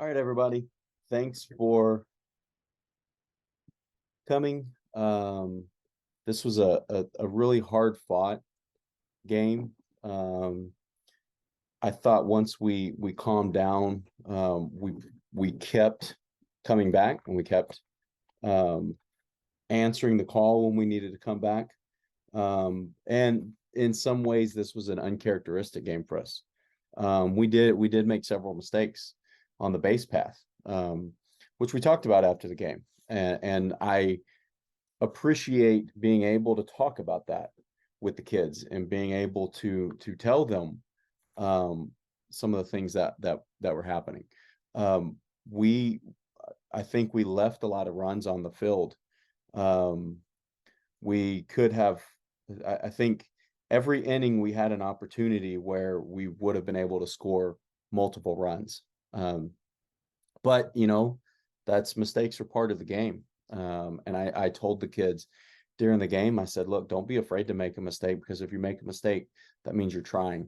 All right, everybody. Thanks for coming. This was a really hard fought game. I thought once we calmed down, we kept coming back and we kept um, answering the call when we needed to come back. And in some ways, this was an uncharacteristic game for us. We did make several mistakes on the base path, which we talked about after the game, and I appreciate being able to talk about that with the kids and being able to tell them um, some of the things that were happening. Um, we I think we left a lot of runs on the field. Um, we could have, I think every inning we had an opportunity where we would have been able to score multiple runs. But that's mistakes are part of the game. And I told the kids during the game, I said, look, don't be afraid to make a mistake, because if you make a mistake, that means you're trying.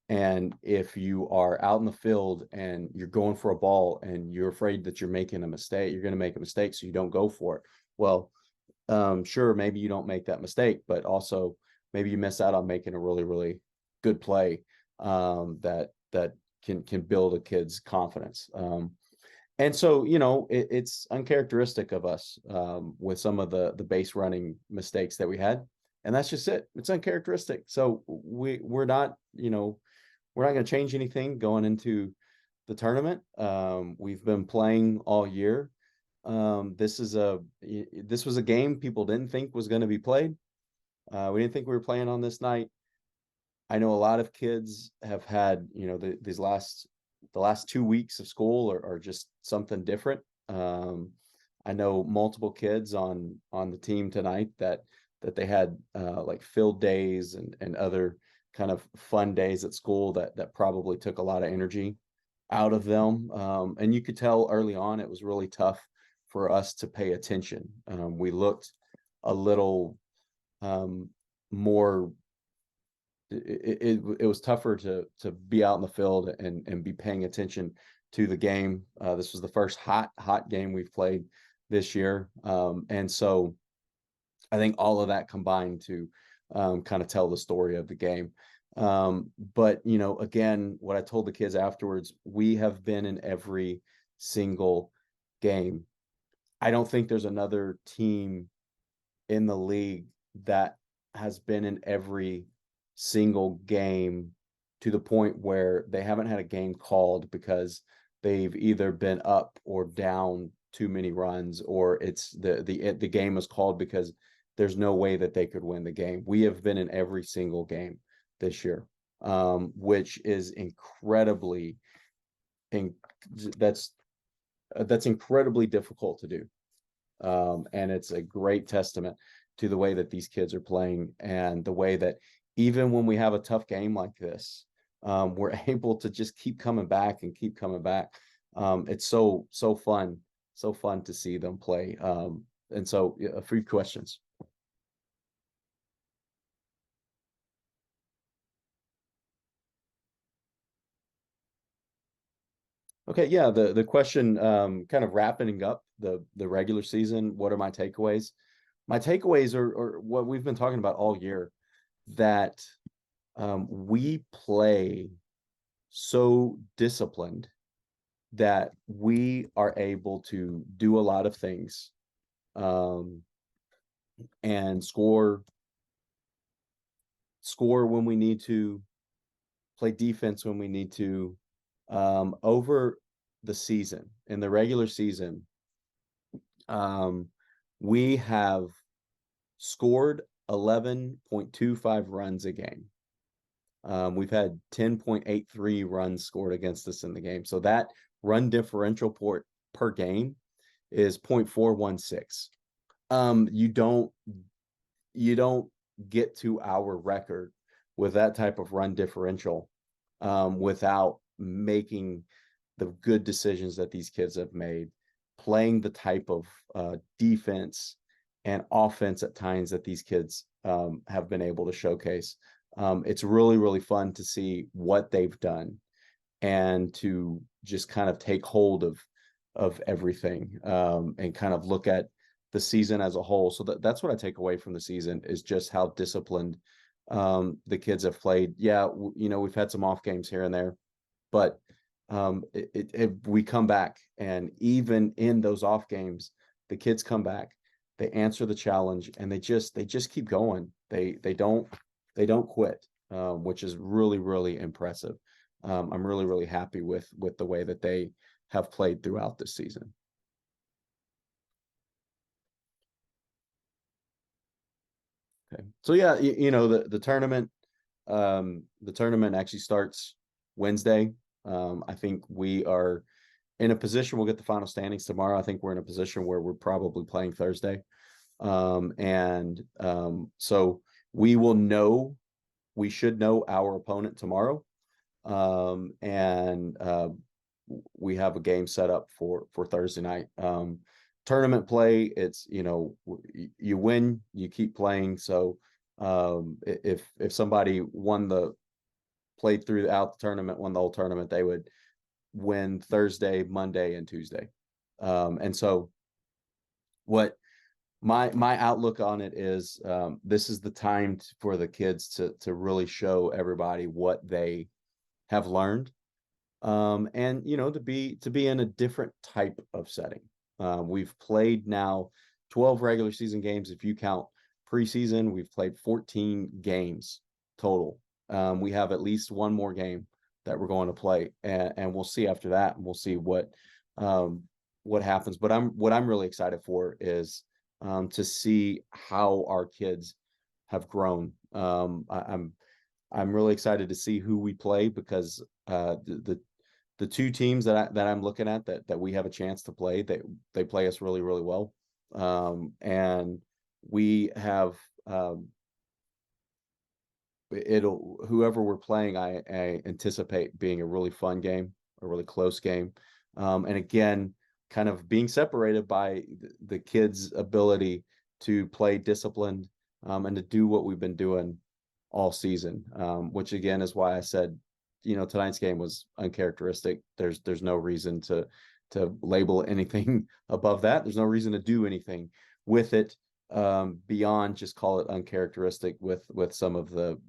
And if you are out in the field and you're going for a ball and you're afraid that you're making a mistake, you're going to make a mistake, so you don't go for it. Well, sure, maybe you don't make that mistake, but also maybe you miss out on making a really, really good play that can build a kid's confidence. And so, it's uncharacteristic of us with some of the base running mistakes that we had, and that's just it. It's uncharacteristic. So we're not, we're not going to change anything going into the tournament. We've been playing all year. This was a game people didn't think was going to be played. We didn't think we were playing on this night. I know a lot of kids have had, the last 2 weeks of school are just something different. I know multiple kids on the team tonight that they had like field days and other kind of fun days at school that probably took a lot of energy out of them. And you could tell early on it was really tough for us to pay attention. We looked a little more. It was tougher to be out in the field and be paying attention to the game. This was the first hot game we've played this year, and so I think all of that combined to kind of tell the story of the game. But again, what I told the kids afterwards, we have been in every single game. I don't think there's another team in the league that has been in every single game to the point where they haven't had a game called because they've either been up or down too many runs, or it's the game is called because there's no way that they could win the game. We have been in every single game this year, which is incredibly in, that's incredibly difficult to do. And it's a great testament to the way that these kids are playing and the way that even when we have a tough game like this, we're able to just keep coming back and keep coming back. It's so fun to see them play. And so a few questions. Okay, yeah, the question, kind of wrapping up the regular season, what are my takeaways? My takeaways are what we've been talking about all year, that we play so disciplined that we are able to do a lot of things, um, and score when we need to, play defense when we need to. Over the season, in the regular season, um, we have scored 11.25 runs a game. We've had 10.83 runs scored against us in the game. So that run differential per game is 0.416. You don't get to our record with that type of run differential without making the good decisions that these kids have made, playing the type of defense and offense at times that these kids have been able to showcase. It's really, really fun to see what they've done. and to just kind of take hold of everything, and kind of look at the season as a whole. So that's what I take away from the season, is just how disciplined the kids have played. Yeah, we've had some off games here and there, but we come back, and even in those off games, the kids come back, they answer the challenge, and they just keep going. They don't quit, which is really, really impressive. I'm really, really happy with the way that they have played throughout this season. Okay. So yeah, the tournament actually starts Wednesday. I think we are in a position, we'll get the final standings tomorrow. I think we're in a position where we're probably playing Thursday. So we should know our opponent tomorrow. And we have a game set up for Thursday night. Tournament play, it's, you win, you keep playing. So if somebody played throughout the tournament, won the whole tournament, they would win Thursday, Monday, and Tuesday. And so what my outlook on it is, this is the time for the kids to really show everybody what they have learned, and to be in a different type of setting. We've played now 12 regular season games. If you count preseason, we've played 14 games total. We have at least one more game that we're going to play, and we'll see after that, and we'll see what happens. But what I'm really excited for is, to see how our kids have grown. I'm really excited to see who we play, because the two teams that I'm looking at, that we have a chance to play, they play us really, really well. And we have, whoever we're playing, I anticipate being a really fun game, a really close game. And again, kind of being separated by the kids' ability to play disciplined, and to do what we've been doing all season, which again is why I said, tonight's game was uncharacteristic. There's no reason to label anything above that. There's no reason to do anything with it, beyond just call it uncharacteristic with some of the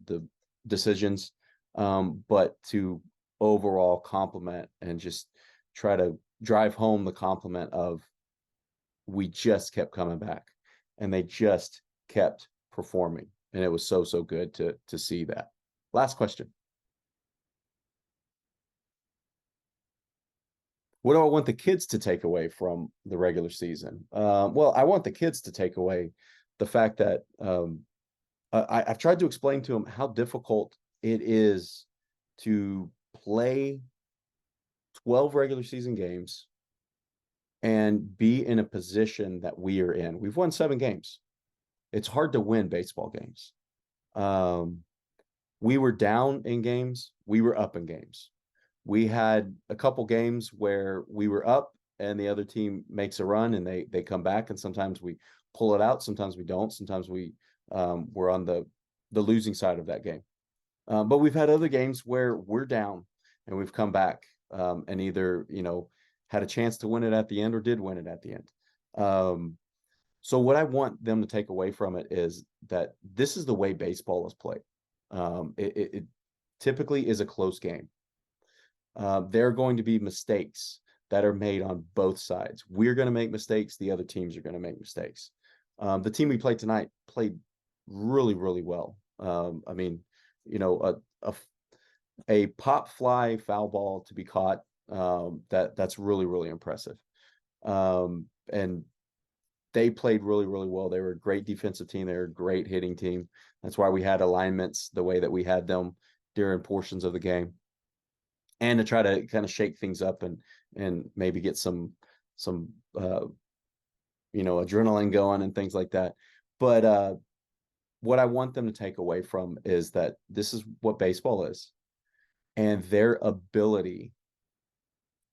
decisions, but to overall compliment and just try to drive home the compliment of, we just kept coming back, and they just kept performing, and it was so good to see that. Last question. What do I want the kids to take away from the regular season? Well, I want the kids to take away the fact that, I've tried to explain to them how difficult it is to play 12 regular season games and be in a position that we are in. We've won 7 games. It's hard to win baseball games. We were down in games, we were up in games. We had a couple games where we were up and the other team makes a run, and they come back, and sometimes we pull it out, sometimes we don't, sometimes we're on the losing side of that game. But we've had other games where we're down and we've come back, and either, had a chance to win it at the end or did win it at the end. So what I want them to take away from it is that this is the way baseball is played. It typically is a close game. There are going to be mistakes that are made on both sides. We're going to make mistakes. The other teams are going to make mistakes. The team we played tonight played really, really well. I mean, a pop fly foul ball to be caught, that's really, really impressive. And they played really, really well. They were a great defensive team. They were a great hitting team. That's why we had alignments the way that we had them during portions of the game, and to try to kind of shake things up and maybe get some adrenaline going and things like that. But what I want them to take away from is that this is what baseball is, and their ability,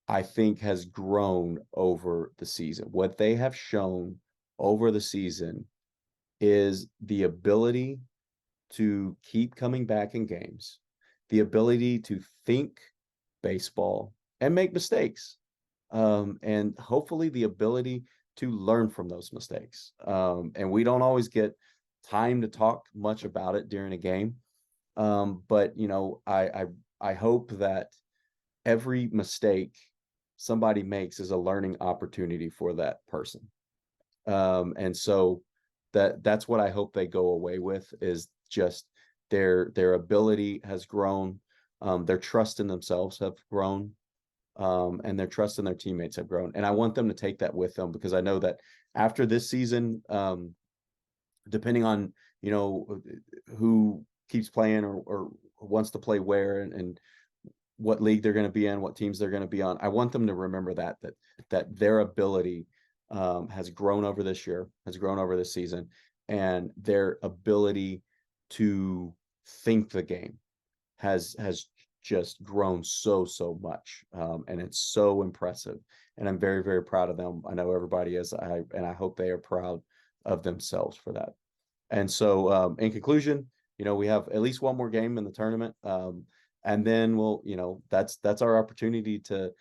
I think, has grown over the season. What they have shown over the season is the ability to keep coming back in games, the ability to think baseball and make mistakes. And hopefully the ability to learn from those mistakes. And we don't always get time to talk much about it during a game. But I hope that every mistake somebody makes is a learning opportunity for that person. And so that's what I hope they go away with, is just their ability has grown, their trust in themselves have grown, and their trust in their teammates have grown. And I want them to take that with them, because I know that after this season, depending on who keeps playing or wants to play where, and what league they're going to be in, what teams they're going to be on, I want them to remember that their ability has grown over this year, has grown over this season, and their ability to think the game has just grown so much, and it's so impressive. And I'm very, very proud of them. I know everybody is. And I hope they are proud of themselves for that. And so, in conclusion, we have at least one more game in the tournament, and then that's our opportunity to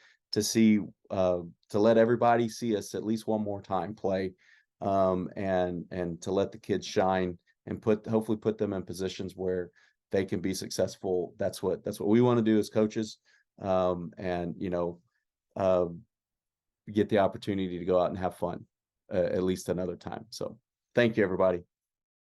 see, to let everybody see us at least one more time play, and to let the kids shine and hopefully put them in positions where they can be successful. That's what we want to do as coaches, and uh, get the opportunity to go out and have fun, at least another time. So thank you, everybody.